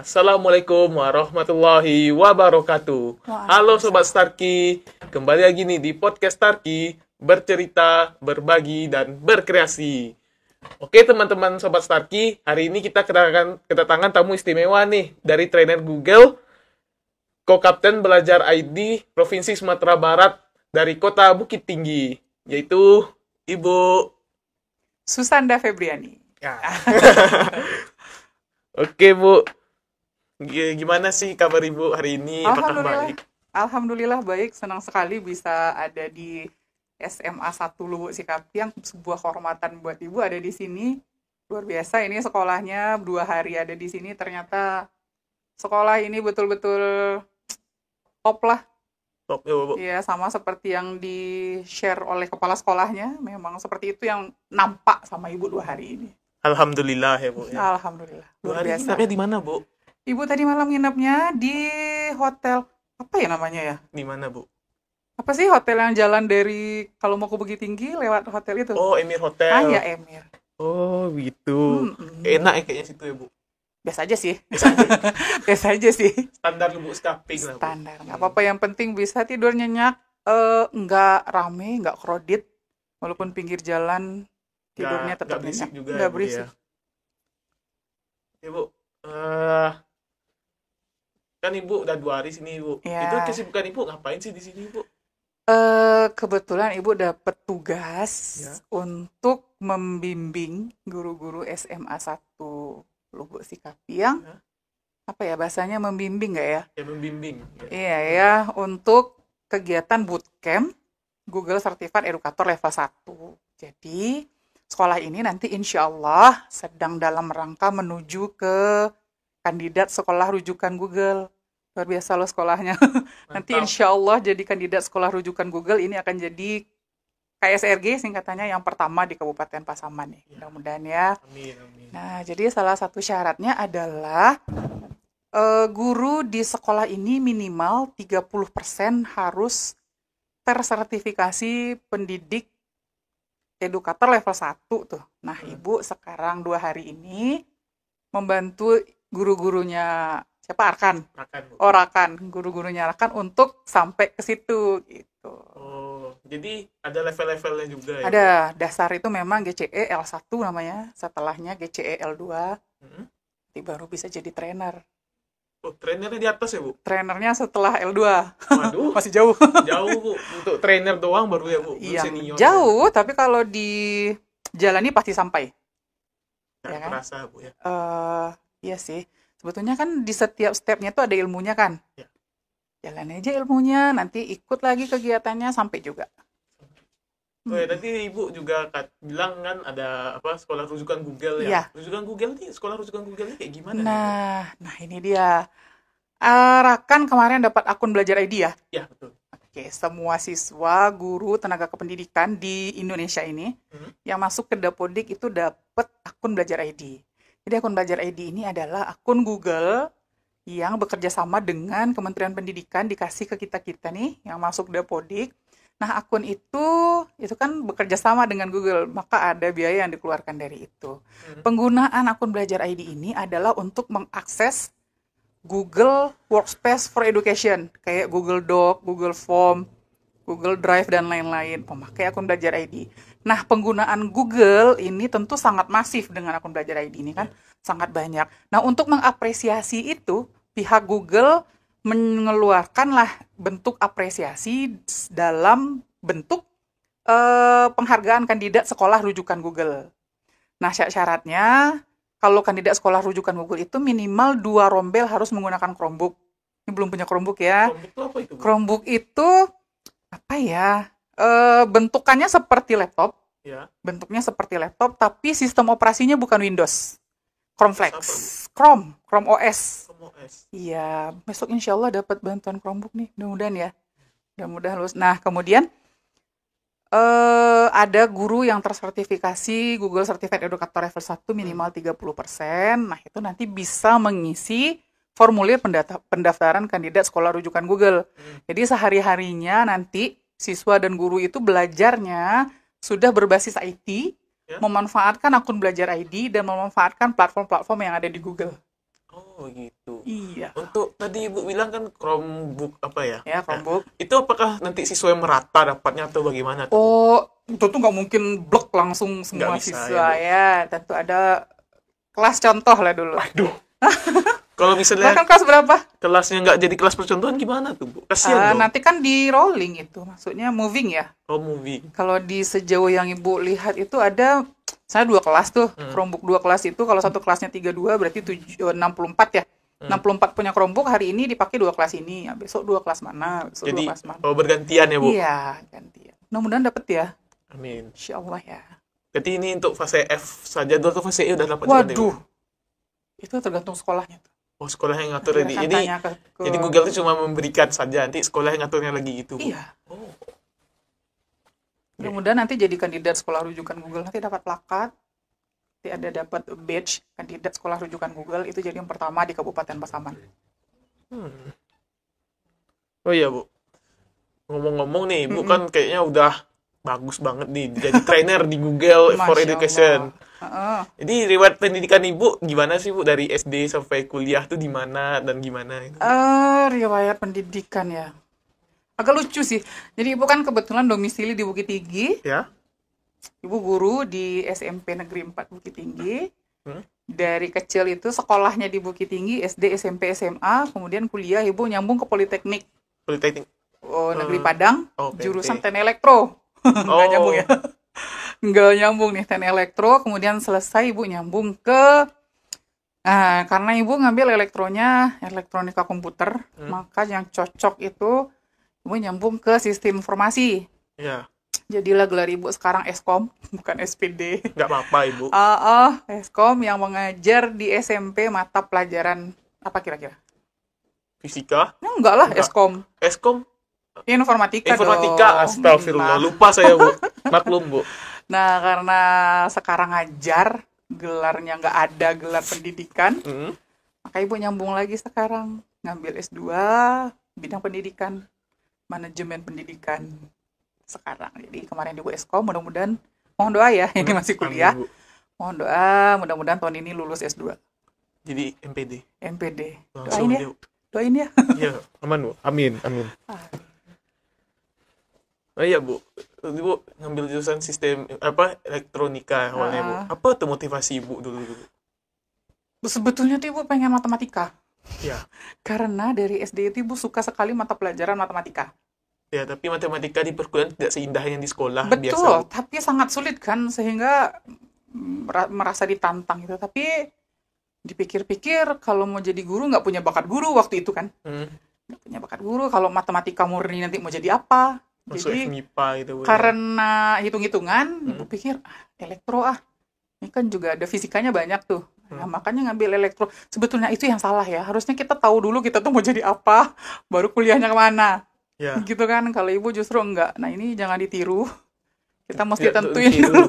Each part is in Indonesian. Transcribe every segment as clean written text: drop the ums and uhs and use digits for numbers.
Assalamualaikum warahmatullahi wabarakatuh. Halo Sobat Starkey, kembali lagi nih di podcast Starkey, bercerita, berbagi, dan berkreasi. Oke teman-teman Sobat Starkey, hari ini kita kedatangan tamu istimewa nih dari trainer Google, Co-Kapten Belajar ID Provinsi Sumatera Barat dari Kota Bukit Tinggi, yaitu Ibu Susanda Febriani. Ya. Oke Bu, gimana sih kabar Ibu hari ini? Apakah baik? Alhamdulillah baik, senang sekali bisa ada di SMA 1 Lubuk Sikapiang, sebuah kehormatan buat Ibu ada di sini. Luar biasa, ini sekolahnya 2 hari ada di sini, ternyata sekolah ini betul-betul top lah. Top ya Bu. Iya, sama seperti yang di-share oleh kepala sekolahnya, memang seperti itu yang nampak sama Ibu 2 hari ini. Alhamdulillah ya Bu. Ya. Alhamdulillah, Luar luar biasa. biasa. Di mana Bu? Ibu tadi malam nginepnya di hotel, apa ya namanya ya? Di mana Bu? Apa sih hotel yang jalan dari kalau mau ke Bukit Tinggi lewat hotel itu? Oh, Emir Hotel. Ah ya, Emir. Oh, gitu. Enak ya kayaknya situ ya Bu. Biasa aja sih. Biasa aja sih. Standar Lubuk Sikapiang lah Bu. Standar. Nggak apa-apa, yang penting bisa tidur nyenyak, nggak rame, nggak crowded, walaupun pinggir jalan tidurnya tetap nggak berisik nyenyak. juga Nggak ya, Bu, berisik. ya Bu. Kan Ibu udah 2 hari sini Bu. Ya. Itu kesibukan Ibu ngapain sih di sini Bu? Kebetulan Ibu dapat tugas Ya. untuk membimbing guru-guru SMA 1 Lubuk Sikapiang. Ya. Apa ya bahasanya, membimbing nggak ya? Ya membimbing. Ya. Iya ya, untuk kegiatan bootcamp Google Certified Educator level 1. Jadi, sekolah ini nanti insya Allah sedang dalam rangka menuju ke kandidat sekolah rujukan Google. Luar biasa loh sekolahnya. Nanti insya Allah jadi kandidat sekolah rujukan Google, ini akan jadi KSRG singkatannya yang pertama di Kabupaten Pasaman nih. Mudah-mudahan ya. Amin, amin. Nah, jadi salah satu syaratnya adalah guru di sekolah ini minimal 30% harus tersertifikasi pendidik edukator level 1 tuh. Nah, Ibu sekarang 2 hari ini membantu guru-gurunya siapa? Arkan. Bu. Oh, Rakan. Guru-gurunya Rakan untuk sampai ke situ gitu. Oh, jadi ada level-levelnya juga ya? Ada. Dasar itu memang GCE L1 namanya. Setelahnya GCE L2. Nanti baru bisa jadi trainer. Oh, trainernya di atas ya Bu? Trainernya setelah L2. Waduh. Masih jauh. Jauh Bu. Untuk trainer doang baru ya Bu? Iya, Senior jauh. Ya. Tapi kalau dijalani pasti sampai. Ya kan? Terasa Bu ya? Iya sih. Sebetulnya kan di setiap stepnya tuh ada ilmunya kan. Ya. Jalan aja ilmunya, nanti ikut lagi kegiatannya sampai juga. Oh ya, tadi Ibu juga bilang kan ada sekolah rujukan Google ya? Iya. Rujukan Google nih, sekolah rujukan Google ini kayak gimana? Nah ini dia. Rakan kemarin dapat akun Belajar ID ya? Iya, betul. Oke, semua siswa, guru, tenaga kependidikan di Indonesia ini yang masuk ke Dapodik itu dapat akun Belajar ID. Jadi akun Belajar ID ini adalah akun Google yang bekerja sama dengan Kementerian Pendidikan, dikasih ke kita-kita nih yang masuk Dapodik. Nah, akun itu kan bekerja sama dengan Google, maka ada biaya yang dikeluarkan dari itu. Penggunaan akun Belajar ID ini adalah untuk mengakses Google Workspace for Education, kayak Google Doc, Google Form, Google Drive, dan lain-lain, pemakai akun Belajar ID. Nah, penggunaan Google ini tentu sangat masif dengan akun Belajar ID ini kan, sangat banyak. Nah, untuk mengapresiasi itu, pihak Google mengeluarkanlah bentuk apresiasi dalam bentuk penghargaan kandidat sekolah rujukan Google. Nah, syaratnya kalau kandidat sekolah rujukan Google itu minimal 2 rombel harus menggunakan Chromebook. Ini belum punya Chromebook ya. Chromebook itu apa itu? Chromebook itu apa ya? Bentukannya seperti laptop. Ya. Bentuknya seperti laptop, tapi sistem operasinya bukan Windows. Chromeflex. Chrome OS. Iya, besok insya Allah dapat bantuan Chromebook nih, mudah-mudahan ya. Mudah-mudahan lulus. Nah, kemudian ada guru yang tersertifikasi Google Certified Educator level 1 minimal 30%. Nah, itu nanti bisa mengisi formulir pendaftaran kandidat sekolah rujukan Google. Jadi sehari-harinya nanti siswa dan guru itu belajarnya sudah berbasis IT, memanfaatkan akun Belajar ID dan memanfaatkan platform-platform yang ada di Google. Oh, gitu. Iya. Untuk tadi Ibu bilang kan Chromebook apa ya? Ya, Chromebook. Itu apakah nanti siswa yang merata dapatnya atau bagaimana tuh, Bu? Oh, itu tuh nggak mungkin blok langsung Nggak semua bisa ya, siswa Bu? ya. Tentu ada kelas contoh lah dulu. Aduh. Kalau misalnya Bahkan kelas berapa? kelasnya nggak jadi kelas percontohan gimana tuh, Bu? Kasihan dong. Nanti kan di rolling itu, maksudnya moving ya. Oh, movie. Kalau di sejauh yang Ibu lihat itu ada, saya 2 kelas tuh, Chromebook 2 kelas itu, kalau satu kelasnya 32 berarti 64 ya. 64 punya Chromebook hari ini dipakai 2 kelas ini, ya, besok 2 kelas mana, besok Jadi, 2 kelas mana. bergantian ya, Bu? Iya, gantian. Mudah-mudahan dapet ya, Amin. insya Allah ya. Jadi ini untuk fase F saja, atau fase E udah dapat juga nih, Bu? Waduh, itu tergantung sekolahnya tuh. Oh, sekolah yang ngatur Nanti jadi. akan tanya ke- Jadi Google itu cuma memberikan saja, nanti sekolah yang ngaturnya lagi gitu, Bu. Iya, Oh, mudah-mudahan nanti jadi kandidat sekolah rujukan Google, nanti dapat plakat, nanti ada dapat badge kandidat sekolah rujukan Google, itu jadi yang pertama di Kabupaten Pasaman. oh iya, Bu. Ngomong-ngomong nih, Ibu kan kayaknya udah bagus banget nih jadi trainer di Google for Masya Education. Allah. Heeh. Jadi riwayat pendidikan Ibu gimana sih, Bu, dari SD sampai kuliah tuh di mana dan gimana itu? Riwayat pendidikan ya. Agak lucu sih. Jadi ibu kan kebetulan domisili di Bukit Tinggi. Ya. Ibu guru di SMP Negeri 4 Bukit Tinggi. Hmm? Dari kecil itu sekolahnya di Bukit Tinggi, SD, SMP, SMA. Kemudian kuliah ibu nyambung ke Politeknik Politeknik. Negeri Padang. Oh, PNP. Jurusan Teknik Elektro. Nggak Oh. nyambung ya. Nggak nyambung nih Teknik Elektro. Kemudian selesai ibu nyambung ke... Nah, karena ibu ngambil elektronya elektronika komputer, maka yang cocok itu ibu nyambung ke sistem informasi. Ya, Jadilah gelar ibu sekarang Eskom, bukan SPD. nggak apa-apa, Ibu. Eskom yang mengajar di SMP mata pelajaran apa kira-kira? Fisika, Ya, enggak lah, Enggak. Eskom. Eskom, Informatika informatika, dong. astagfirullah, Nah, lupa saya, Bu. Maklum, Bu. nah, karena sekarang ngajar, gelarnya nggak ada gelar pendidikan, Hmm. maka ibu nyambung lagi sekarang. Ngambil S2, bidang pendidikan, manajemen pendidikan sekarang. Jadi kemarin ibu Eskom, mudah-mudahan, mohon doa ya, ini masih kuliah. Amin, Bu. Mohon doa, mudah-mudahan tahun ini lulus S2. Jadi MPD. MPD. Langsung Doain ya, dia. doain ya. Iya, aman, Bu. Amin, amin. Oh iya, Bu. Ibu ngambil jurusan sistem elektronika awalnya, Bu. Apa tuh motivasi Ibu dulu? Sebetulnya tuh ibu pengen matematika. Ya. Karena dari SD itu ibu suka sekali mata pelajaran matematika. Ya, tapi matematika di perkuliahan tidak seindah yang di sekolah biasa, Betul, Bu. tapi sangat sulit kan, sehingga merasa ditantang gitu. Tapi dipikir-pikir, kalau mau jadi guru nggak punya bakat guru waktu itu kan. Hmm. Nggak punya bakat guru, kalau matematika murni nanti mau jadi apa. Masuk Jadi FMIPA gitu, Bu. karena hitung-hitungan, ibu pikir, elektro ini kan juga ada fisikanya banyak tuh. Nah, makanya ngambil elektro. Sebetulnya itu yang salah ya. Harusnya kita tahu dulu kita tuh mau jadi apa, baru kuliahnya kemana. Ya. Gitu kan, kalau ibu justru enggak. Nah, ini jangan ditiru. Kita mesti Tidak tentuin ditiru. dulu.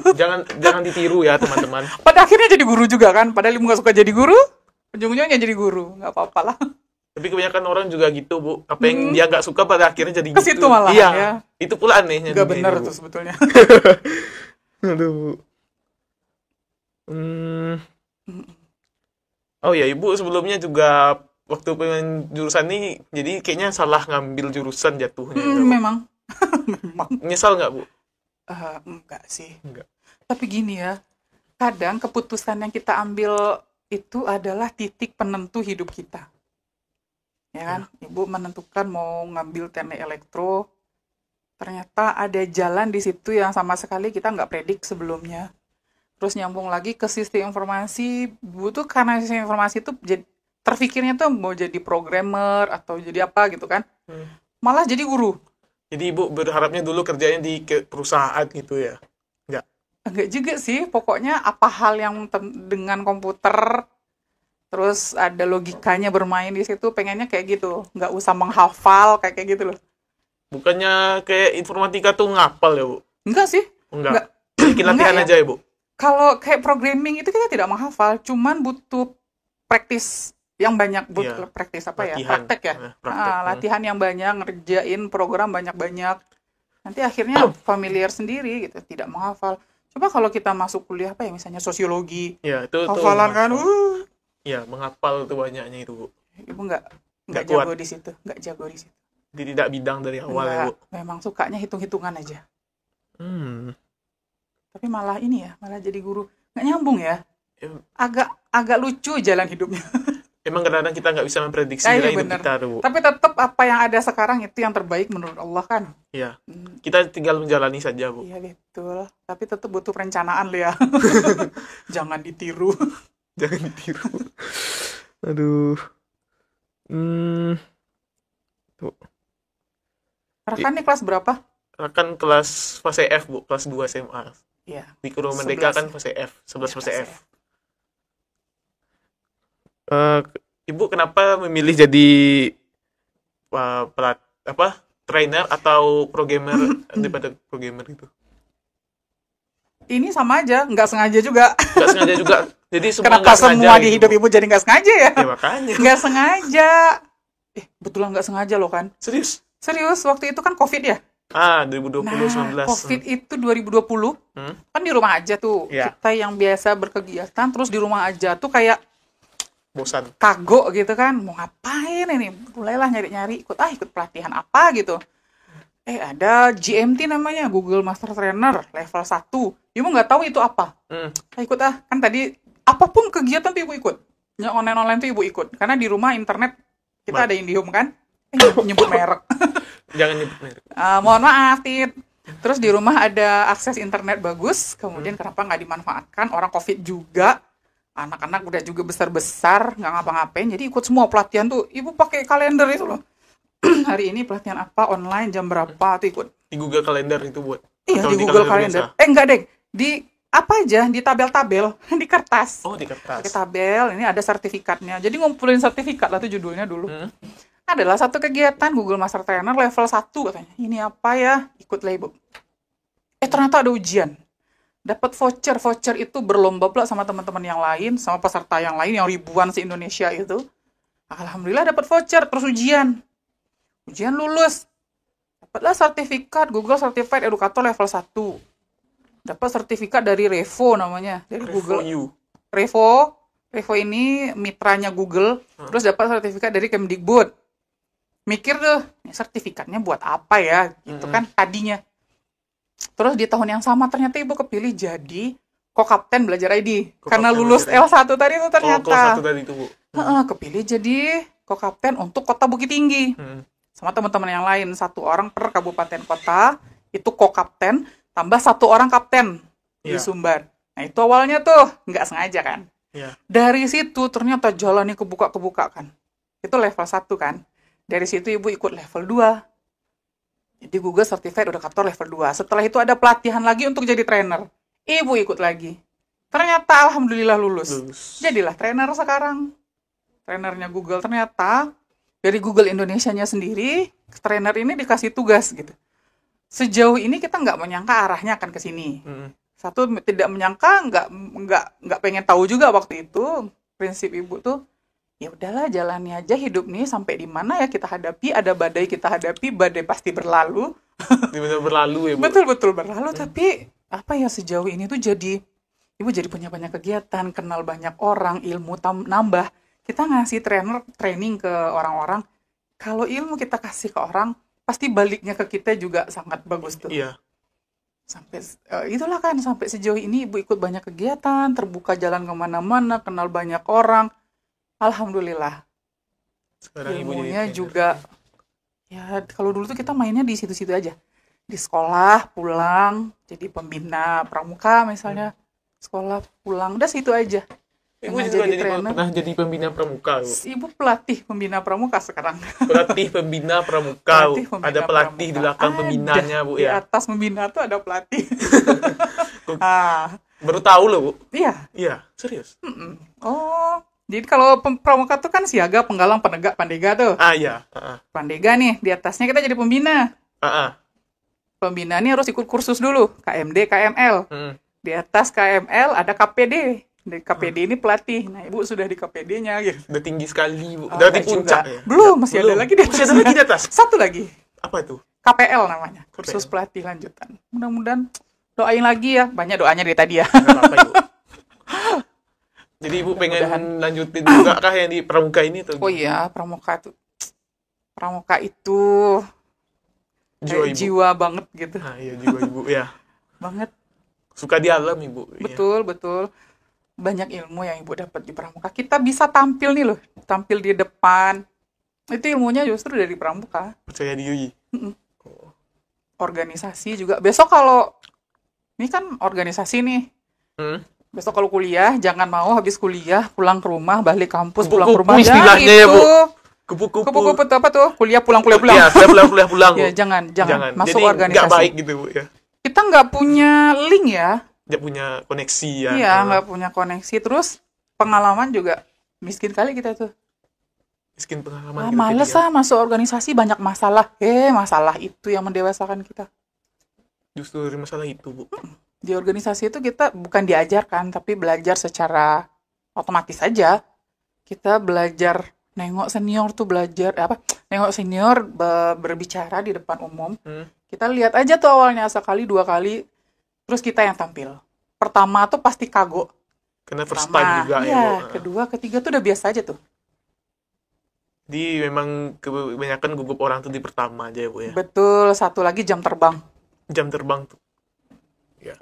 Jangan ditiru ya, teman-teman. Pada akhirnya jadi guru juga kan. Padahal ibu nggak suka jadi guru, ujung-ujungnya jadi guru. Nggak apa-apa lah. Tapi kebanyakan orang juga gitu, Bu. Apa yang dia nggak suka pada akhirnya jadi Ke gitu. situ malah, Iya. ya. Itu pula anehnya. Nggak dunia benar ini, Bu. tuh sebetulnya. Aduh, Bu. Oh ya, Ibu sebelumnya juga waktu pengen jurusan ini, jadi kayaknya salah ngambil jurusan jatuhnya. ya, Bu. Memang. Memang. Nyesal nggak, Bu? Enggak sih. Enggak. Tapi gini ya, kadang keputusan yang kita ambil itu adalah titik penentu hidup kita. Ya kan? Ibu menentukan mau ngambil teknik elektro, ternyata ada jalan di situ yang sama sekali kita nggak predik sebelumnya. Terus nyambung lagi ke sistem informasi, Ibu tuh karena sistem informasi itu terfikirnya tuh mau jadi programmer atau jadi apa gitu kan. Malah jadi guru. Jadi Ibu berharapnya dulu kerjanya di perusahaan gitu ya? Enggak? Enggak juga sih, pokoknya apa hal yang dengan komputer, terus ada logikanya bermain di situ, pengennya kayak gitu. Nggak usah menghafal, kayak gitu loh. Bukannya kayak informatika tuh ngapal ya, Bu? Enggak sih. Enggak. Bikin latihan Enggak aja ya, Bu? Kalau kayak programming itu kita tidak menghafal, cuman butuh praktis yang banyak, butuh Iya. praktis apa ya? Latihan. Praktek ya. Praktek. Latihan yang banyak, ngerjain program banyak-banyak. Nanti akhirnya familiar sendiri gitu, tidak menghafal. Coba kalau kita masuk kuliah apa ya, misalnya sosiologi, Ya, itu hafalan kan, Iya, menghafal tuh banyaknya itu, Bu. Ibu nggak Nggak jago kuat. di situ, nggak jago di situ. Jadi tidak bidang dari awal ya, Bu. Nggak, memang sukanya hitung-hitungan aja. Hmm. Tapi malah ini ya, malah jadi guru nggak nyambung ya. Em- Agak lucu jalan hidupnya. Emang kadang-kadang kita nggak bisa memprediksi Iya, jalan hidup bener. kita, Bu. Tapi tetap apa yang ada sekarang itu yang terbaik menurut Allah kan. Iya. Hmm, Kita tinggal menjalani saja, Bu. iya betul. Tapi tetap butuh perencanaan loh ya. Jangan ditiru. Jangan ditiru. Aduh. Hmm. Tuh. Rekan nih kelas berapa? Kan kelas fase F, Bu. Kelas 2 SMA. Iya. Di Guru Merdeka 11. kan fase F. 11 fase Fase F. Eh, Ibu kenapa memilih jadi trainer atau programmer daripada programmer gitu? Ini sama aja, nggak sengaja juga. Nggak sengaja juga. Jadi semua Kenapa nggak sengaja semua di gitu, hidup Bu. ibu jadi nggak sengaja ya? Ya makanya. Nggak sengaja. Betulan nggak sengaja loh kan? Serius? Serius, waktu itu kan COVID ya? 2020 Nah, 19. COVID itu 2020, Hmm? kan di rumah aja tuh. Iya. Kita yang biasa berkegiatan, terus di rumah aja tuh kayak Bosan. kagok gitu kan. Mau ngapain ini? Mulailah nyari-nyari, ikut pelatihan apa gitu. Ada GMT namanya, Google Master Trainer, level 1. Ibu nggak tahu itu apa. Ikut kan tadi, apapun kegiatan tuh ibu ikut. Yang online-online tuh ibu ikut. Karena di rumah internet, kita ada IndiHome kan. Nyebut merek. Jangan nyebut merek. Mohon maaf, Tit. Terus di rumah ada akses internet bagus, kemudian kenapa nggak dimanfaatkan? Orang COVID juga, anak-anak udah juga besar-besar, nggak ngapa-ngapain, jadi ikut semua pelatihan tuh. Ibu pakai kalender itu loh. Hari ini pelatihan apa, online, jam berapa, tuh ikut. Di Google Calendar itu buat. Iya, Atau di Google kalender Calendar. biasa? Enggak deh, di apa aja, di tabel-tabel, di kertas. Oh, di kertas. Pakai tabel, ini ada sertifikatnya. Jadi ngumpulin sertifikat lah tuh judulnya dulu. Adalah satu kegiatan Google Master Trainer level 1 katanya. Ini apa ya? Ikut lah ibu. Ternyata ada ujian. Dapat voucher. Voucher itu berlomba pula sama teman-teman yang lain, sama peserta yang lain yang ribuan se-Indonesia itu. Alhamdulillah dapat voucher, terus ujian. Ujian lulus. Dapatlah sertifikat Google Certified Educator level 1. Dapat sertifikat dari Revo namanya, dari Google. Revo ini mitranya Google, terus dapat sertifikat dari Kemdikbud. Mikir tuh, sertifikatnya buat apa ya, gitu kan tadinya. Terus di tahun yang sama ternyata ibu kepilih jadi co-kapten belajar ID. Karena lulus L1 tadi itu ternyata. Kelas 1 tadi itu, Bu. Kepilih jadi co-kapten untuk Kota Bukit Tinggi. Sama teman-teman yang lain, 1 orang per kabupaten kota, itu co-kapten, tambah 1 orang kapten di Sumbar. Nah itu awalnya tuh, nggak sengaja kan. Dari situ ternyata jalannya kebuka kan. Itu level 1 kan. Dari situ ibu ikut level 2. Jadi Google Certified Educator level 2. Setelah itu ada pelatihan lagi untuk jadi trainer. Ibu ikut lagi. Ternyata alhamdulillah lulus. Jadilah trainer sekarang. Trainernya Google. Ternyata dari Google Indonesianya sendiri, trainer ini dikasih tugas gitu. Sejauh ini kita nggak menyangka arahnya akan ke sini. Satu, tidak menyangka, nggak pengen tahu juga waktu itu. Prinsip ibu tuh, ya udahlah jalani aja hidup nih sampai di mana ya kita hadapi, ada badai kita hadapi, badai pasti berlalu. Benar berlalu ya, Bu. Betul berlalu, tapi apa ya sejauh ini tuh ibu jadi punya banyak kegiatan, kenal banyak orang, ilmu nambah. Kita ngasih training ke orang-orang. Kalau ilmu kita kasih ke orang, pasti baliknya ke kita juga sangat bagus tuh. Iya. Sampai itulah kan, sampai sejauh ini ibu ikut banyak kegiatan, terbuka jalan kemana-mana, kenal banyak orang. Alhamdulillah. Sekarang Ilmunya juga, ya kalau dulu tuh kita mainnya di situ-situ aja. Di sekolah, pulang, jadi pembina pramuka misalnya. Sekolah, pulang, udah situ aja. Ibu juga pernah jadi pembina pramuka, Bu. Ibu pelatih pembina pramuka sekarang. Pelatih pembina pramuka, Bu. Pelatih pembina Ada pelatih pramuka. di belakang pembinanya, Bu, Di ya. atas pembina tuh ada pelatih. Baru tahu loh, Bu. Iya. Iya, serius. Oh, jadi kalau pramuka tuh kan siaga, penggalang, penegak, pandega tuh. Iya. Pandega nih, di atasnya kita jadi pembina. Pembina ini harus ikut kursus dulu, KMD, KML. Di atas KML ada KPD. Di KPD ini pelatih. Nah, ibu sudah di KPD-nya gitu. Udah tinggi sekali, Bu. Udah di puncak ya. Belum, masih ada lagi di atas. Masih ada lagi di atas. Satu lagi. Apa itu? KPL namanya. Kursus pelatih lanjutan. Mudah-mudahan doain lagi ya. Banyak doanya dari tadi ya. Nggak apa-apa, Ibu. Jadi Ibu Mudah-mudahan. pengen lanjutin juga kah yang di pramuka ini tuh? Oh iya, pramuka itu Jiwa kayak Ibu. jiwa banget gitu. Nah, iya jiwa Ibu ya. Banget. Suka di alam Ibu. Iya. Betul, betul. Banyak ilmu yang Ibu dapat di pramuka. Kita bisa tampil nih loh, tampil di depan. Itu ilmunya justru dari pramuka. Percaya diri. Mm-mm. Oh. Organisasi juga. Besok kalau ini kan organisasi nih. Hmm. Besok kalau kuliah, jangan mau habis kuliah pulang ke rumah, balik kampus, pulang ke Kupu-kupu rumah. istilahnya ya, itu. Bu. Kupu-kupu. Kupu-kupu itu apa tuh? Kuliah pulang. Iya, kuliah pulang. Ya, Bu. jangan masuk Jadi organisasi. nggak baik gitu Bu ya. Kita nggak punya link ya. Nggak punya koneksi ya. Iya, nggak punya koneksi. Terus pengalaman juga miskin kali kita tuh. Miskin Ah, pengalaman gitu males jadi ya. masuk organisasi banyak masalah. Masalah itu yang mendewasakan kita. Justru dari masalah itu Bu. Di organisasi itu kita bukan diajarkan, tapi belajar secara otomatis saja. Kita belajar nengok senior tuh nengok senior berbicara di depan umum. Kita lihat aja tuh awalnya sekali, 2 kali, terus kita yang tampil. Pertama tuh pasti kagok. Karena first time juga ya Iya, Bu. kedua, ketiga tuh udah biasa aja tuh. Jadi memang kebanyakan gugup orang tuh di pertama aja ya Bu ya. Betul, satu lagi jam terbang. Jam terbang tuh. Ya.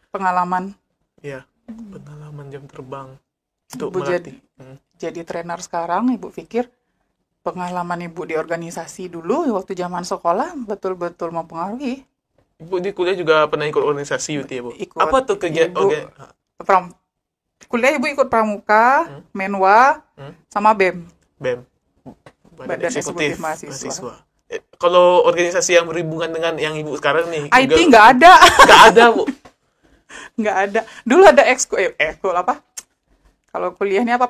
Pengalaman. Ya. Pengalaman jam terbang. Untuk Ibu melatih. jadi trainer sekarang, Ibu pikir pengalaman Ibu di organisasi dulu waktu zaman sekolah betul-betul mempengaruhi. Ibu di kuliah juga pernah ikut organisasi gitu ya Bu? Ikut. Apa tuh kegiatan? Ibu, kuliah Ibu ikut pramuka, menwa, sama BEM. BEM. Badan Eksekutif Mahasiswa. Kalau organisasi yang berhubungan dengan yang Ibu sekarang nih, IT Google, nggak ada. nggak ada Bu. Nggak ada. Dulu ada ekskul apa? Kalau kuliah ini apa?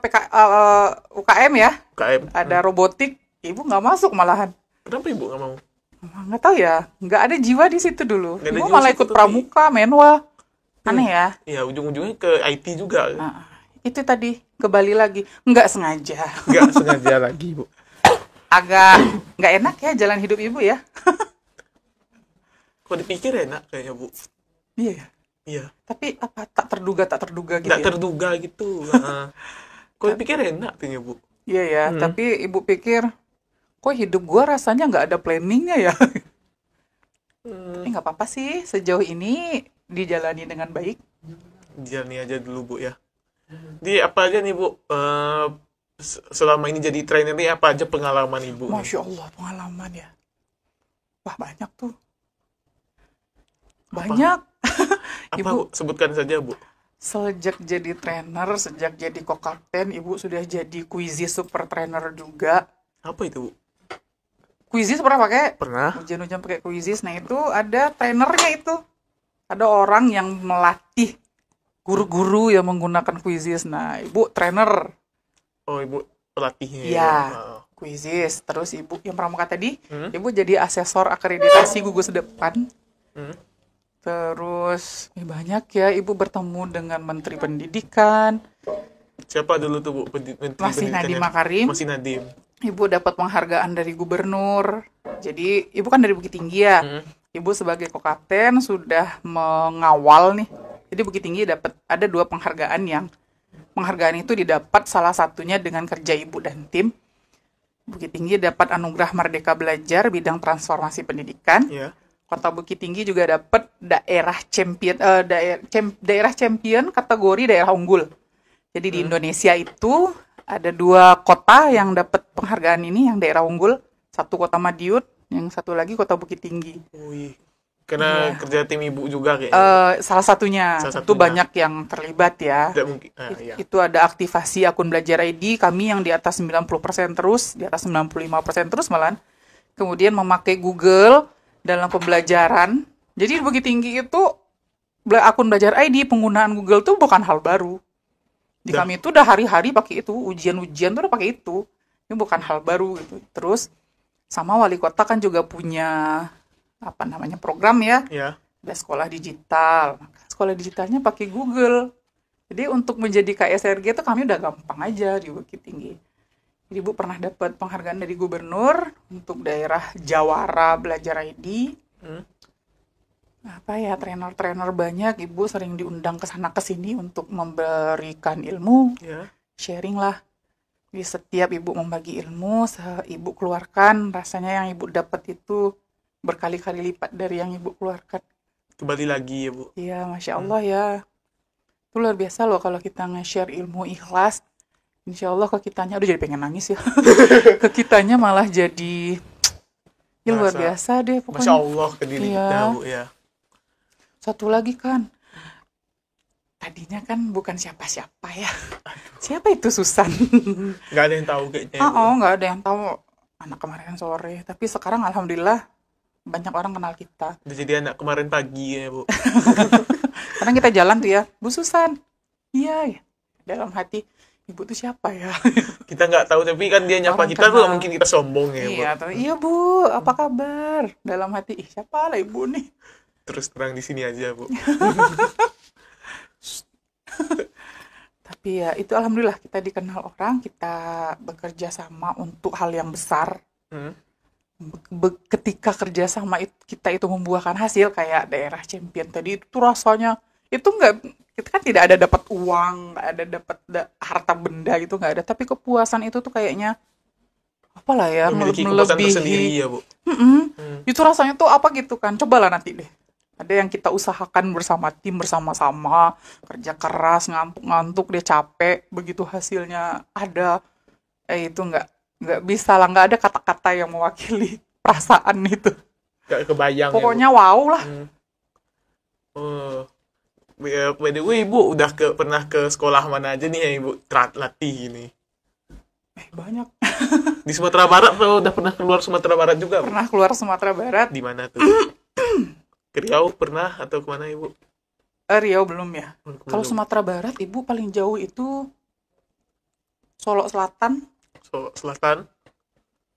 UKM ya? UKM. Ada robotik. Ibu nggak masuk malahan. Kenapa Ibu nggak mau? Nggak tahu ya. Nggak ada jiwa di situ dulu. Nggak ada Ibu jiwa malah situ ikut tapi- pramuka, menwa. Aneh ya. Ya ujung-ujungnya ke IT juga. Nah, itu tadi kembali lagi. Nggak sengaja. Nggak sengaja lagi Bu. Agak nggak enak ya jalan hidup Ibu ya. Kok dipikir enak kayaknya Bu. Iya ya. Iya. Tapi apa tak terduga gitu Nggak ya. terduga gitu. Heeh. Kok dipikir enak kayaknya Bu. Iya ya, tapi Ibu pikir kok hidup gua rasanya nggak ada planningnya ya. Tapi nggak apa-apa sih, sejauh ini dijalani dengan baik. Jalani aja dulu Bu ya. Di apa aja nih Bu? Selama ini jadi trainer nih apa aja pengalaman Ibu? nih? Masya Allah pengalaman ya. Wah banyak tuh. Banyak. Apa Ibu Bu? Sebutkan saja Bu. sejak jadi trainer, sejak jadi co-kapten, Ibu sudah jadi quizzes super trainer juga. Apa itu Bu? Quizzes pernah pakai? Pernah? Ujian-ujian pakai quizzes. Nah itu ada trainernya itu. Ada orang yang melatih guru-guru yang menggunakan quizzes. Nah Ibu trainer. Oh Ibu pelatihnya. Iya. Oh. Quizzes. Terus Ibu yang pramuka tadi, Ibu jadi asesor akreditasi gugus depan. Terus banyak ya Ibu bertemu dengan Menteri Pendidikan. Siapa dulu tuh Bu? Menteri Masih Pendidikan Nadiem yang- Makarim. Masih Nadiem. Ibu dapat penghargaan dari gubernur. Jadi Ibu kan dari Bukit Tinggi ya. Ibu sebagai kokapten sudah mengawal nih. Jadi Bukit Tinggi dapat ada 2 penghargaan yang penghargaan itu didapat salah satunya dengan kerja Ibu dan tim. Bukit Tinggi dapat anugerah Merdeka Belajar bidang transformasi pendidikan. Ya. Kota Bukit Tinggi juga dapat daerah champion kategori daerah unggul. Jadi di Indonesia itu ada 2 kota yang dapat penghargaan ini yang daerah unggul. Satu kota Madiun, yang satu lagi kota Bukit Tinggi. Wih. Karena kerja tim Ibu juga kayaknya. Salah satunya, Salah tentu satunya. banyak yang terlibat ya. Tidak mungkin. Iya. Itu ada aktivasi akun belajar ID kami yang di atas 90% terus, di atas 95% terus malahan. Kemudian memakai Google dalam pembelajaran. Jadi di Bukit Tinggi itu akun belajar ID, penggunaan Google tuh bukan hal baru. Di kami itu udah hari-hari pakai itu, ujian-ujian tuh udah pakai itu. Ini bukan hal baru gitu. Terus sama wali kota kan juga punya program ya. Ya. Ada sekolah digital. Maka sekolah digitalnya pakai Google. Jadi untuk menjadi KSRG itu kami udah gampang aja di Bukit Tinggi. Jadi Ibu pernah dapat penghargaan dari gubernur untuk daerah Jawara Belajar ID. apa ya, trainer-trainer banyak, ibu sering diundang ke sana ke sini untuk memberikan ilmu, Ya. sharing lah. Di setiap ibu membagi ilmu, ibu keluarkan, rasanya yang ibu dapat itu berkali-kali lipat dari yang ibu keluarkan. Kembali lagi ya, Bu. Iya, Masya Allah ya. Itu luar biasa loh kalau kita nge-share ilmu ikhlas. Insya Allah ke kitanya, aduh jadi pengen nangis ya. Ke kitanya malah jadi, ya luar Merasa, biasa deh Masya pokoknya. Allah ke diri Iya. kita, Bu ya. Satu lagi kan, tadinya kan bukan siapa-siapa ya. Siapa itu Susan? Nggak ada yang tahu kayaknya ya, Bu. Oh, nggak ada yang tahu anak kemarin sore. Tapi sekarang alhamdulillah banyak orang kenal kita. Udah jadi anak kemarin pagi ya, Bu. Kadang kita jalan tuh ya, Bu Susan. Iya, ya. Dalam hati, ibu tuh siapa ya? Kita nggak tahu, tapi kan dia nyapa Orang kita tuh, kenal. mungkin kita sombong ya, Bu. Iya, tuh, iya Bu, apa kabar? Dalam hati, ih siapa lah ibu nih? Terus terang di sini aja, Bu. Tapi ya itu alhamdulillah kita dikenal orang, kita bekerja sama untuk hal yang besar. Hmm. Ketika kerja sama kita itu membuahkan hasil kayak daerah champion tadi itu tuh rasanya itu nggak, kita kan tidak ada dapat uang, nggak ada dapat harta benda gitu, nggak ada, tapi kepuasan itu tuh kayaknya apalah ya, Memiliki kepuasan tersendiri melebihi. ya, Bu. Itu rasanya tuh apa gitu kan, cobalah nanti deh, ada yang kita usahakan bersama tim, bersama-sama kerja keras, ngantuk-ngantuk, dia capek, begitu hasilnya ada, itu nggak bisa lah, nggak ada kata-kata yang mewakili perasaan itu. Nggak kebayang Pokoknya ya, Bu. wow lah. Oh. By the way, Ibu udah pernah ke sekolah mana aja nih ya, Ibu latih ini? Banyak. Di Sumatera Barat atau udah pernah keluar Sumatera Barat juga, Bu? Pernah keluar Sumatera Barat. Di mana tuh? Ke Riau pernah atau kemana, Ibu? Riau belum ya. Belum. Kalau Sumatera Barat, ibu paling jauh itu Solo Selatan. Solo Selatan.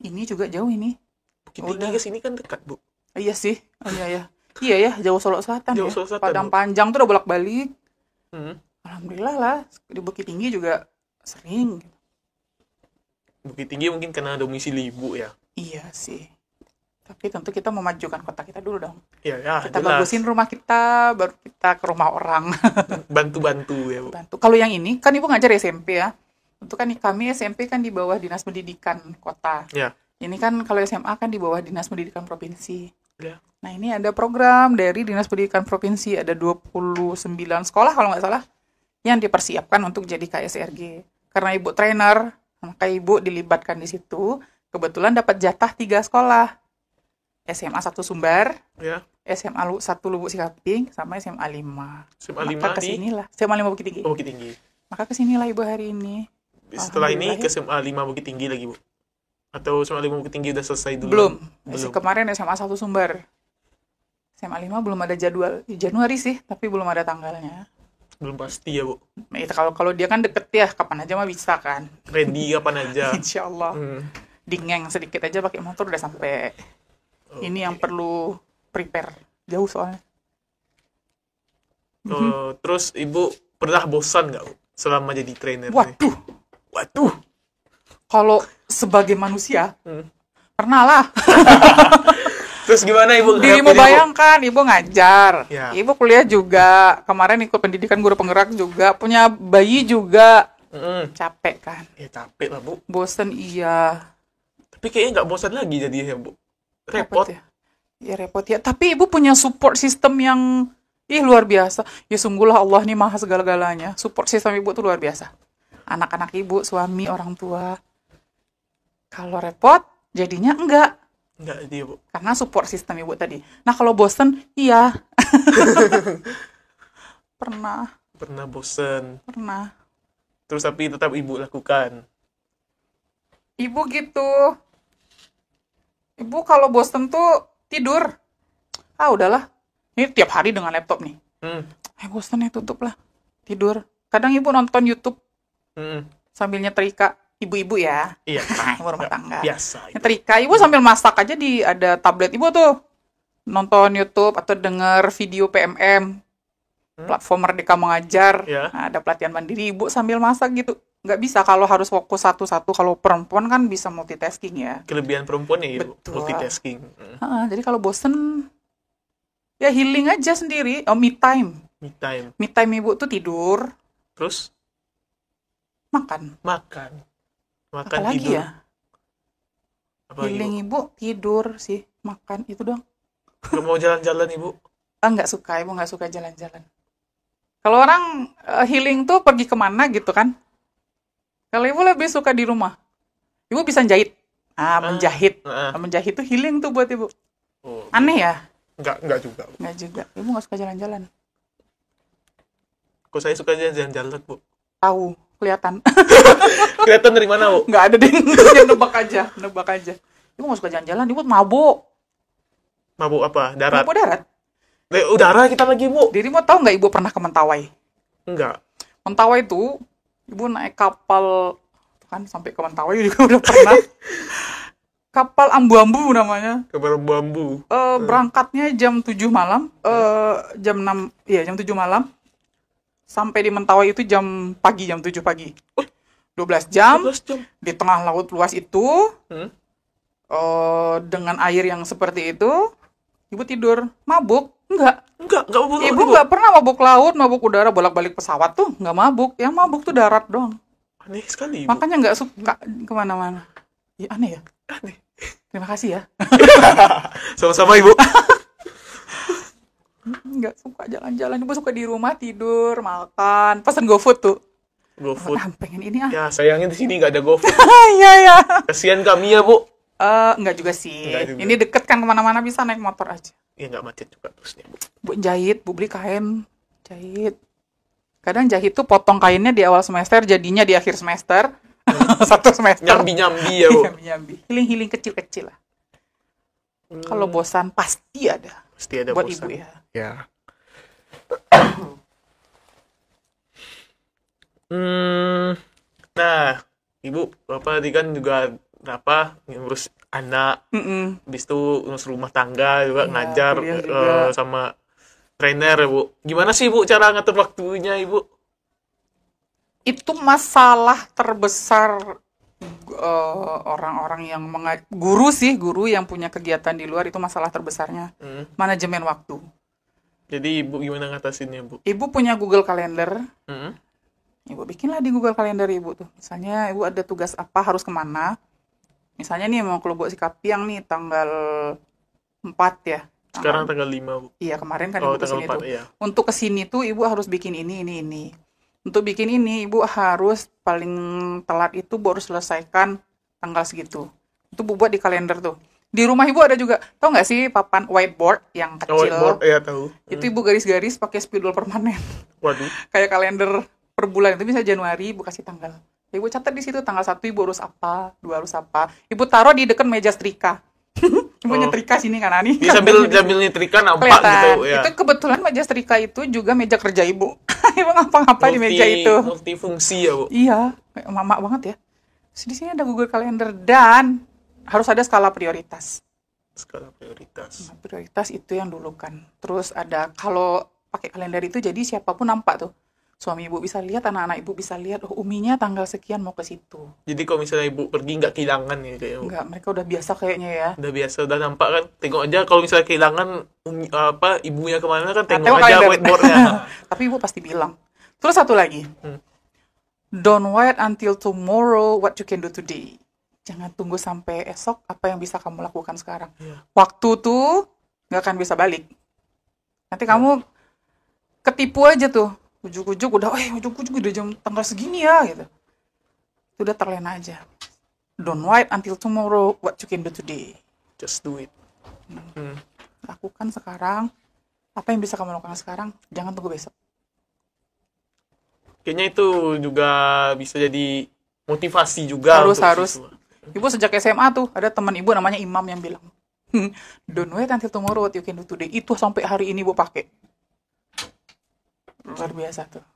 Ini juga jauh ini. Bukit Tinggi ke sini kan dekat, Bu. Iya sih. Oh, iya ya. Iya ya, jauh Solo Selatan Jauh ya. Solo Selatan, Padang Bu. Panjang tuh udah bolak-balik. Hmm. Alhamdulillah lah. Di Bukit Tinggi juga sering. Bukit Tinggi mungkin karena domisili Ibu ya. Iya sih. Tapi tentu kita memajukan kota kita dulu dong. Iya ya, Kita jelas. bagusin rumah kita, baru kita ke rumah orang. Bantu-bantu ya, Bu. Bantu. Kalau yang ini, kan ibu ngajar SMP ya. Untuk kan kami SMP kan di bawah Dinas Pendidikan Kota. Ya. Ini kan kalau SMA kan di bawah Dinas Pendidikan Provinsi. Ya. Nah ini ada program dari Dinas Pendidikan Provinsi, ada 29 sekolah kalau nggak salah, yang dipersiapkan untuk jadi KSRG. Karena ibu trainer, maka ibu dilibatkan di situ. Kebetulan dapat jatah 3 sekolah. SMA 1 Sumbar, Ya. SMA 1 Lubuk Sikaping, sama SMA 5. SMA 5 Maka di kesinilah, SMA 5 Bukit Tinggi. Bukit Tinggi. Maka kesinilah ibu hari ini. Setelah ini Alhamdulillah ke ya. SMA 5 Bukit Tinggi lagi, Bu? Atau SMA 5 Bukit Tinggi udah selesai dulu? Belum. Belum. Kemarin SMA 1 Sumbar. SMA 5 belum ada jadwal. Januari sih, tapi belum ada tanggalnya. Belum pasti ya, Bu. Nah, itu kalau dia kan deket ya, kapan aja mah bisa kan. Ready kapan aja. Insya Allah. Hmm. Dingeng sedikit aja pakai motor udah sampai. Ini yang perlu prepare. Jauh soalnya. Terus Ibu pernah bosan nggak, Bu, selama jadi trainer? Waduh. Waduh. Kalau sebagai manusia, Hmm. pernah lah. Terus gimana Ibu? Dirimu ngadepin, Bu? bayangkan, ibu ngajar. Ya. Ibu kuliah juga. Kemarin ikut pendidikan guru penggerak juga. Punya bayi juga. Mm-mm. Capek kan. Ya capek lah, Bu. Bosen iya. Tapi kayaknya nggak bosan lagi jadinya, Bu. Repot. Ya. Ya repot ya. Tapi ibu punya support system yang luar biasa. Ya sungguhlah Allah nih maha segala-galanya. Support system ibu tuh luar biasa. Anak-anak ibu, suami, orang tua. Kalau repot, jadinya enggak. Nggak dia, Bu. Karena support system ibu tadi. Nah kalau bosen, iya. Pernah. Pernah bosan. Pernah. Terus tapi tetap Ibu lakukan. Ibu gitu. Ibu kalau bosen tuh tidur. Ah udahlah. Ini tiap hari dengan laptop nih. Bosen ya tutup lah. Tidur. Kadang ibu nonton YouTube Mm-mm. sambil nyetrika. Ibu-ibu ya. Iya. Ibu rumah tangga. Biasa. Itu. Nyetrika. Ibu sambil masak aja ada tablet ibu tuh. Nonton YouTube atau denger video PMM. Platform Merdeka Mengajar. Ya. Nah, ada pelatihan mandiri. Ibu sambil masak gitu. Nggak bisa kalau harus fokus satu-satu. Kalau perempuan kan bisa multitasking ya. Kelebihan perempuan ya, Ibu. Betul. Multitasking. Jadi kalau bosen Ya healing aja sendiri. Oh, me time. Me time. Me time ibu tuh tidur, Terus makan. makan. Makan Apalagi tidur. ya? Apa Healing ibu tidur sih, makan itu doang. Gak mau jalan-jalan ibu? Nggak suka, ibu nggak suka jalan-jalan. Kalau orang healing tuh pergi kemana gitu kan? Kalau ibu lebih suka di rumah. Ibu bisa jahit. Menjahit. Menjahit tuh healing tuh buat ibu. Oh, Aneh ya? Enggak juga. Nggak juga. Ibu nggak suka jalan-jalan. Kok saya suka jalan-jalan, Bu? Tahu, kelihatan. Kelihatan dari mana, Bu? Nggak ada deh. Dia nebak aja. Ibu nggak suka jalan-jalan, ibu mabuk. Mabuk apa? Darat? Mabuk darat. Udara kita lagi, Bu. Jadi mau tahu nggak ibu pernah ke Mentawai? Enggak. Mentawai itu, ibu naik kapal, kan sampai ke Mentawai juga udah pernah. Kapal ambu-ambu namanya. Kapal bambu. Berangkatnya jam 7 malam, jam 6, iya jam 7 malam. Sampai di Mentawai itu jam 7 pagi. 12 jam, 12 jam. di tengah laut luas itu, dengan air yang seperti itu, ibu tidur, mabuk? Enggak mabuk. Ibu nggak pernah mabuk laut, mabuk udara, bolak-balik pesawat tuh, nggak mabuk. Yang mabuk tuh darat doang. Aneh sekali, Ibu. Makanya nggak suka kemana-mana. Ya aneh ya? Aneh. Terima kasih ya. Sama-sama, Ibu. Nggak suka jalan-jalan, ibu suka di rumah tidur, makan, pesen GoFood tuh. GoFood. Pengen ini ah. Ya, sayangnya di sini nggak ada GoFood. Iya ya. Kasihan kami ya, Bu. Nggak juga sih. Nggak juga. Ini deket kan kemana-mana bisa naik motor aja. Ya nggak macet juga terusnya, Bu. Bu jahit, bu beli kain, jahit. Kadang jahit tuh potong kainnya di awal semester, jadinya di akhir semester. 1 semester. Nyambi-nyambi ya, Bu. Nyambi. Healing-healing kecil-kecil lah. Kalau bosan pasti ada. Pasti ada buat bosan. ibu ya. Ya. Nah, Ibu, Bapak tadi kan juga ngurus anak, habis itu ngurus rumah tangga juga, Iya, ngajar kuliah juga. sama trainer ya, Bu. Gimana sih, Bu, cara ngatur waktunya, Ibu? Itu masalah terbesar orang-orang yang guru yang punya kegiatan di luar, itu masalah terbesarnya. Manajemen waktu. Jadi Ibu gimana ngatasinnya, Bu? Ibu punya Google Calendar. Hmm? Ibu bikinlah di Google Calendar ibu tuh. Misalnya ibu ada tugas apa, harus kemana. Misalnya nih mau ke Lubuk Sikapiang nih tanggal 4 ya. Sekarang tanggal 5, Bu. Iya, kemarin kan Oh, ibu kesini tanggal 4, tuh. iya. Untuk kesini tuh ibu harus bikin ini. Untuk bikin ini ibu harus paling telat itu baru selesaikan tanggal segitu. Itu bu buat di kalender tuh. Di rumah ibu ada juga, tau nggak sih papan whiteboard yang kecil? Whiteboard, ya tahu. Itu ibu garis-garis pakai spidol permanen. Waduh. Kayak kalender per bulan itu bisa Januari ibu kasih tanggal. Ibu catat di situ tanggal 1 ibu harus apa, 2 harus apa. Ibu taruh di dekat meja setrika. Ibu nyetrika sini kan Ani. Dia sambil nyetrika nampak gitu ya. Itu kebetulan meja setrika itu juga meja kerja ibu. Ibu ngapa-ngapa di meja itu. Multifungsi ya, Bu. Iya, kayak mama banget ya. Terus di sini ada Google Calendar dan harus ada skala prioritas. Skala prioritas. Nah, prioritas itu yang dulu kan. Terus ada kalau pakai kalender itu jadi siapapun nampak tuh. Suami ibu bisa lihat, anak-anak ibu bisa lihat, oh uminya tanggal sekian mau ke situ. Jadi kalau misalnya ibu pergi nggak kehilangan ya kayak, Bu? Enggak, mereka udah biasa kayaknya ya. Udah biasa, udah nampak kan. Tengok aja kalau misalnya kehilangan ibunya kemana kan tengok tengok aja kalender. whiteboardnya. Tapi ibu pasti bilang. Terus satu lagi. Don't wait until tomorrow what you can do today. Jangan tunggu sampai esok apa yang bisa kamu lakukan sekarang. Waktu tuh nggak akan bisa balik. Nanti kamu ketipu aja tuh. Ujuk-ujuk udah jam tanggal segini ya gitu. Itu udah terlena aja. Don't wait until tomorrow what you can do today. Just do it. Lakukan sekarang. Apa yang bisa kamu lakukan sekarang, jangan tunggu besok. Kayaknya itu juga bisa jadi motivasi juga. Harus. Ibu sejak SMA tuh, ada teman ibu namanya Imam yang bilang, don't wait until tomorrow what you can do today. Itu sampai hari ini ibu pakai. Luar biasa tuh.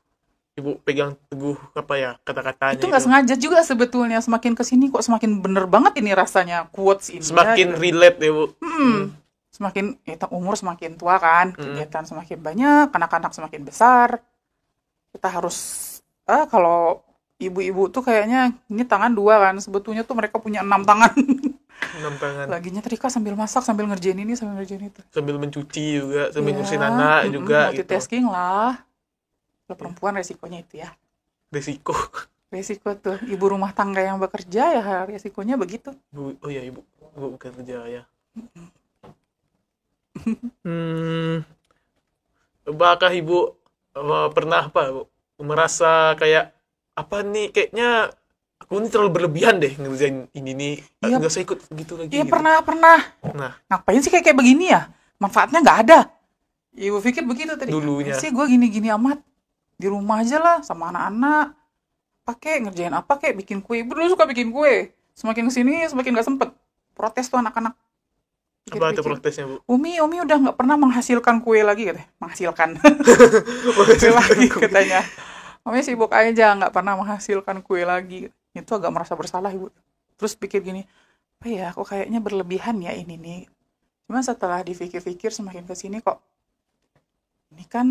Ibu pegang teguh kata-katanya. Itu nggak sengaja juga sebetulnya. Semakin kesini kok semakin bener banget ini rasanya quotes ini. Semakin ya, relate ya, Bu. Semakin umur semakin tua kan, kegiatan semakin banyak, anak-anak semakin besar. Kita harus kalau ibu-ibu tuh kayaknya ini tangan 2 kan, sebetulnya tuh mereka punya 6 tangan. enam tangan. Lagi nyetrika sambil masak, sambil ngerjain ini, sambil ngerjain itu. Sambil mencuci juga, sambil Iya, ngurusin anak juga gitu. multitasking lah. Kalau perempuan resikonya itu ya. Resiko. Resiko tuh, ibu rumah tangga yang bekerja ya resikonya begitu. Oh ya ibu bukan kerja ya. Apakah ibu pernah Bu, merasa kayak apa nih, kayaknya aku ini terlalu berlebihan deh ngerjain ini nih, Iya. nggak usah ikut gitu lagi Iya gitu. pernah. Nah, Ngapain sih kayak begini ya? Manfaatnya nggak ada. Ibu pikir begitu tadi. Dulunya. Sih gue gini-gini amat. Di rumah aja lah sama anak-anak. Pakai ngerjain apa kayak bikin kue. Ibu dulu suka bikin kue. Semakin kesini semakin nggak sempet. Protes tuh anak-anak. apa itu Pikir-pikir. protesnya Bu? Umi udah nggak pernah menghasilkan kue lagi katanya. Menghasilkan kue lagi katanya. Umi sibuk aja nggak pernah menghasilkan kue lagi. Itu agak merasa bersalah ibu. Terus pikir gini, apa ya kok kayaknya berlebihan ya ini nih. Cuma setelah dipikir-pikir semakin kesini kok ini kan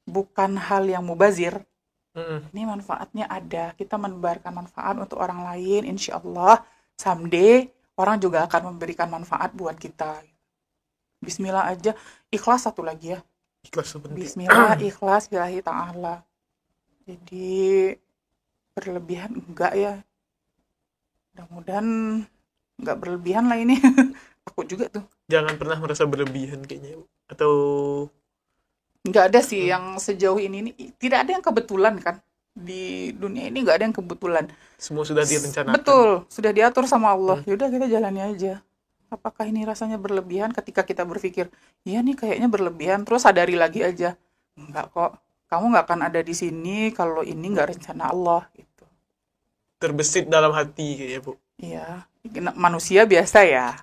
bukan hal yang mubazir. Ini manfaatnya ada. Kita menebarkan manfaat untuk orang lain. Insya Allah someday orang juga akan memberikan manfaat buat kita. Bismillah aja. Ikhlas satu lagi ya. Ikhlas sebentar. Bismillah, ikhlas, billahi ta'ala. Jadi berlebihan enggak ya. Mudah-mudahan enggak berlebihan lah ini. Takut juga tuh. Jangan pernah merasa berlebihan kayaknya Bu. Atau Enggak ada sih yang sejauh ini tidak ada yang kebetulan kan. Di dunia ini enggak ada yang kebetulan. semua sudah direncanakan. Betul, sudah diatur sama Allah. Yaudah kita jalani aja. Apakah ini rasanya berlebihan ketika kita berpikir, iya nih kayaknya berlebihan, terus sadari lagi aja. Enggak kok, kamu nggak akan ada di sini kalau ini nggak rencana Allah gitu. Terbesit dalam hati kayaknya Bu. Iya, manusia biasa ya.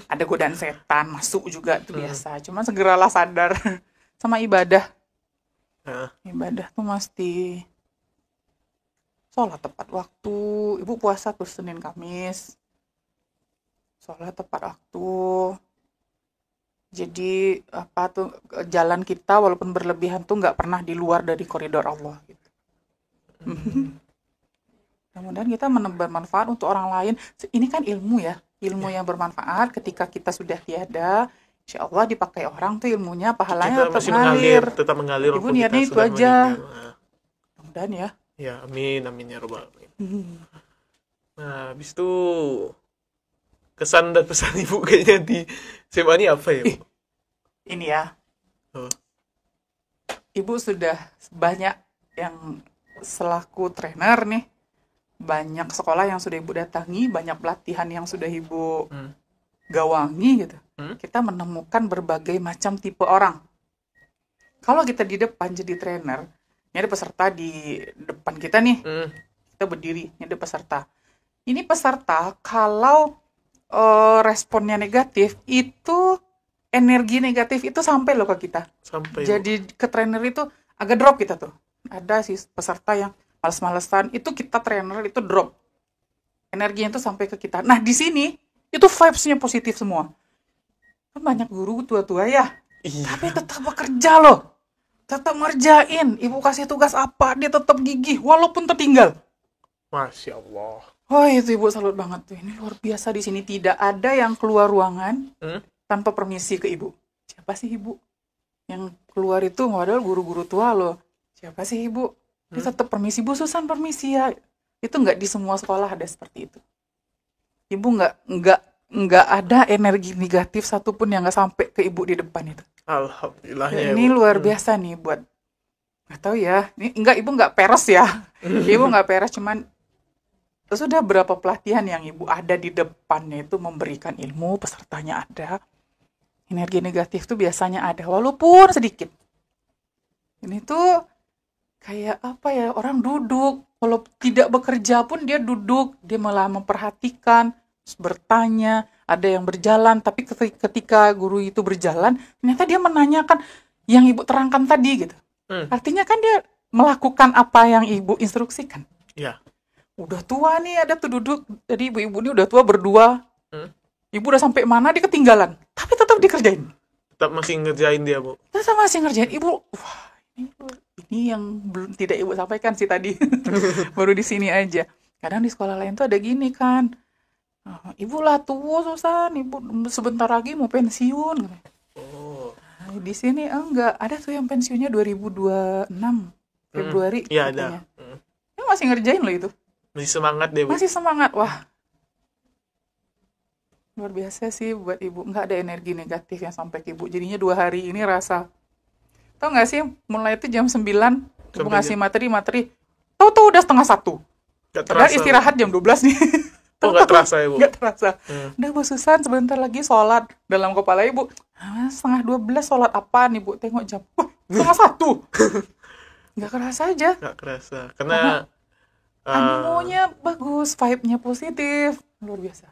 Ada godaan setan masuk juga itu biasa. Cuma segeralah sadar sama ibadah. Nah, Ibadah tuh mesti sholat tepat waktu. Ibu puasa tuh Senin Kamis. Sholat tepat waktu. Jadi apa tuh jalan kita walaupun berlebihan tuh nggak pernah di luar dari koridor Allah gitu. Kemudian kita menebar manfaat untuk orang lain. Ini kan ilmu ya, ilmu yang bermanfaat. Ketika kita sudah tiada, insya Allah dipakai orang tuh ilmunya, pahalanya kita masih tetap mengalir. Ibu walaupun niatnya kita itu sudah aja. meninggal. Mudah-mudahan ya. Ya, amin ya robbal alamin. Nah, habis itu kesan dan pesan Ibu kayaknya di SMA ini apa ya, Bu? Ini ya. Oh. Ibu sudah banyak yang selaku trainer nih. Banyak sekolah yang sudah Ibu datangi, banyak pelatihan yang sudah Ibu gawangi gitu. Kita menemukan berbagai macam tipe orang. Kalau kita di depan jadi trainer, ini ada peserta di depan kita nih. Kita berdiri, ini ada peserta. Ini peserta kalau responnya negatif, itu energi negatif itu sampai loh ke kita. Sampai. Jadi ke trainer itu agak drop kita tuh. Ada sih peserta yang males-malesan, itu kita trainer itu drop. Energinya itu sampai ke kita. Nah, di sini itu vibes-nya positif semua. Kan banyak guru tua-tua ya. Iya. Tapi tetap bekerja loh. Tetap ngerjain. Ibu kasih tugas apa, dia tetap gigih walaupun tertinggal. Masya Allah. Oh, itu Ibu salut banget tuh. Ini luar biasa di sini, tidak ada yang keluar ruangan tanpa permisi ke Ibu. Siapa sih Ibu? Yang keluar itu padahal guru-guru tua loh. Siapa sih Ibu? Dia tetap permisi, Bu Susan permisi ya. Itu nggak di semua sekolah ada seperti itu. Ibu nggak ada energi negatif satupun yang nggak sampai ke Ibu di depan itu. Alhamdulillah Ya, ya, ini Bu. luar biasa nih buat nggak tahu ya. Ini Ibu nggak peres ya. Ibu nggak peres, cuman sudah berapa pelatihan yang Ibu ada di depannya itu memberikan ilmu, pesertanya ada. Energi negatif tuh biasanya ada walaupun sedikit. Ini tuh kayak apa ya, orang duduk, kalau tidak bekerja pun dia duduk, dia malah memperhatikan, bertanya, ada yang berjalan, tapi ketika guru itu berjalan, ternyata dia menanyakan yang Ibu terangkan tadi gitu. Artinya kan dia melakukan apa yang Ibu instruksikan. Ya. Udah tua nih, ada tuh duduk, jadi ibu-ibu ini udah tua berdua, Ibu udah sampai mana dia ketinggalan, tapi tetap dikerjain. Tetap masih ngerjain dia, Bu. Tetap masih ngerjain. Ibu, wah, ini yang belum tidak Ibu sampaikan sih tadi. Baru di sini aja. Kadang di sekolah lain tuh ada gini kan. Ibu lah tua Susan, ibu sebentar lagi mau pensiun. Oh. Nah, di sini enggak, ada tuh yang pensiunnya 2026 Februari. Iya ada. Dia masih ngerjain loh itu. Masih semangat deh, Bu. Masih semangat, wah. Luar biasa sih buat ibu, nggak ada energi negatif yang sampai ke ibu. Jadinya 2 hari ini rasa, tau nggak sih, mulai itu jam 9, ibu Sampai ngasih materi, tahu-tahu udah setengah 1. Gak Padahal terasa. istirahat jam 12 nih. Oh, gak terasa ya, Bu? Nggak terasa. Udah Bu Susan, sebentar lagi sholat. Dalam kepala ibu, setengah 12 sholat apaan ibu? Tengok jam, setengah 1. Nggak kerasa aja. Gak kerasa. Karena Animonya bagus, vibe-nya positif. Luar biasa.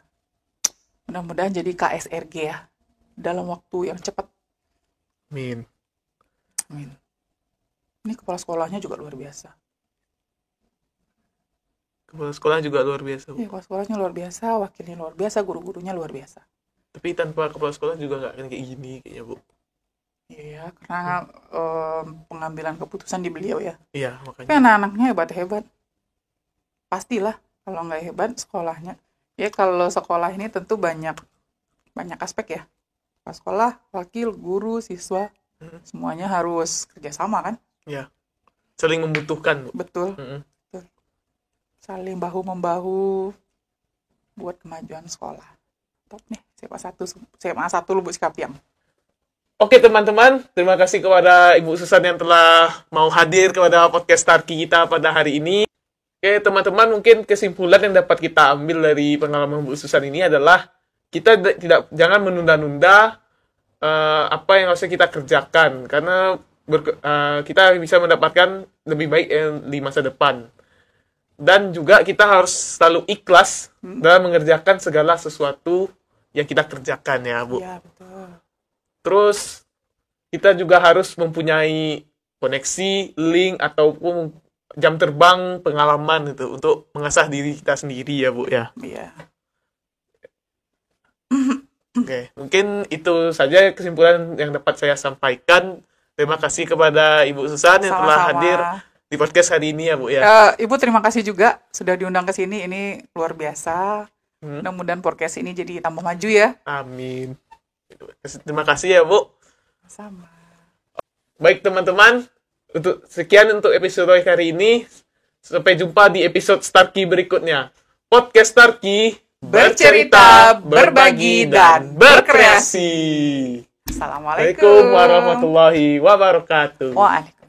Mudah-mudahan jadi KSRG ya. Dalam waktu yang cepat. Amin. Amin. Ini kepala sekolahnya juga luar biasa. Kepala sekolah juga luar biasa, Bu. Iya, kepala sekolahnya luar biasa, wakilnya luar biasa, guru-gurunya luar biasa. Tapi tanpa kepala sekolah juga gak akan kayak gini kayaknya, Bu. Iya, karena pengambilan keputusan di beliau ya. Iya, Tapi makanya. anak-anaknya hebat-hebat. Pastilah, kalau nggak hebat sekolahnya. Ya kalau sekolah ini tentu banyak aspek ya. Kepala sekolah, wakil, guru, siswa, semuanya harus kerjasama kan? Iya. Saling membutuhkan, Bu. Betul. Mm-mm. Saling bahu-membahu buat kemajuan sekolah. Top nih, SMA 1 Lubuk Sikapiang. Oke teman-teman, terima kasih kepada Ibu Susan yang telah mau hadir kepada podcast Tarki kita pada hari ini. Oke teman-teman, mungkin kesimpulan yang dapat kita ambil dari pengalaman Bu Susan ini adalah kita jangan menunda-nunda apa yang harusnya kita kerjakan, karena kita bisa mendapatkan lebih baik di masa depan. Dan juga kita harus selalu ikhlas dalam mengerjakan segala sesuatu yang kita kerjakan ya, Bu. Iya, betul. Terus kita juga harus mempunyai koneksi, link, ataupun jam terbang pengalaman itu untuk mengasah diri kita sendiri ya, Bu ya. Iya. Oke, mungkin itu saja kesimpulan yang dapat saya sampaikan. Terima kasih kepada Ibu Susan yang telah Sama-sama. hadir di podcast hari ini ya, Bu ya. Ibu terima kasih juga sudah diundang ke sini. Ini luar biasa. Mudah-mudahan podcast ini jadi tambah maju ya. Amin. Terima kasih ya, Bu. Sama. Baik teman-teman, sekian untuk episode kali ini. Sampai jumpa di episode Starkey berikutnya. Podcast Starkey, Bercerita, berbagi, dan berkreasi. Assalamualaikum. Assalamualaikum warahmatullahi wabarakatuh. Waalaikumsalam.